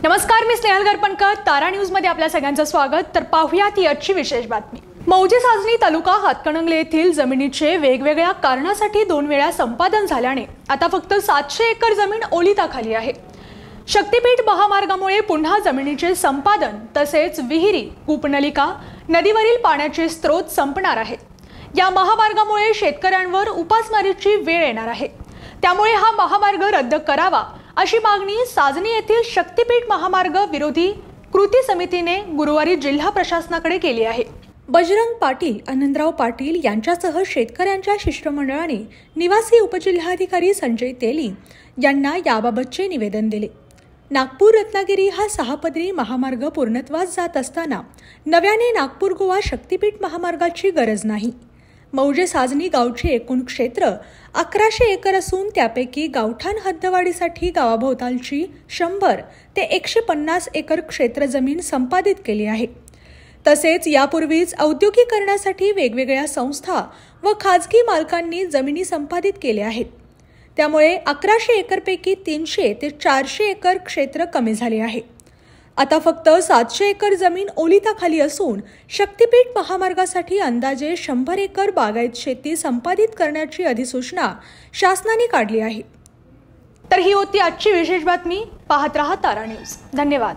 नमस्कार, मी स्नेहल गरपणकर. तारा न्यूज मध्ये आपल्या सगळ्यांचं स्वागत. तर पाहूया ती आजची विशेष बातमी. मौजे साजनी तालुका हातकणंगले येथील जमिनीचे वेगवेगळ्या कारणासाठी 2 वेळा संपादन झाल्याने आता फक्त 700 एकर जमीन ओलिताखाली आहे. शक्तीपीठ महामार्गामुळे पुन्हा जमिनीचे संपादन तसेच विहिरी, कूपनलिका, नदीवरील पाण्याचे स्रोत संपणार आहेत. या महामार्गामुळे शेतकऱ्यांवर उपासमारीची वेळ येणार आहे. त्यामुळे हा महामार्ग रद्द करावा अशी मागणी साजनी येथील शक्तीपीठ महामार्ग विरोधी कृती समितीने गुरुवारी जिल्हा प्रशासनाकडे केली आहे. बजरंग पाटील, आनंदराव पाटील यांच्यासह शेतकऱ्यांच्या शिष्टमंडळाने निवासी उपजिल्हाधिकारी संजय तेली यांना याबाबतचे निवेदन दिले. नागपूर रत्नागिरी हा 6 पदरी महामार्ग पूर्णत्वास जात असताना नव्याने नागपूर गोवा शक्तीपीठ महामार्गाची गरज नाही. मौजे साजनी गावचे एकूण क्षेत्र 1100 एकर असून त्यापैकी गावठाण हद्दवाढीसाठी गावाभोवतालची 100 ते 150 एकर क्षेत्र जमीन संपादित केली आहे. तसेच यापूर्वीच औद्योगिकरणासाठी वेगवेगळ्या संस्था व खाजगी मालकांनी जमिनी संपादित केल्या आहेत. त्यामुळे 1100 एकरपैकी 300 ते 400 एकर क्षेत्र कमी झाले आहे. आता फक्त 700 एकर जमीन ओलिताखाली असून शक्तीपीठ महामार्गासाठी अंदाजे 100 एकर बागायत शेती संपादित करण्याची अधिसूचना शासनाने काढली आहे. तर ही होती आजची विशेष बातमी. पाहत रहा तारा न्यूज. धन्यवाद.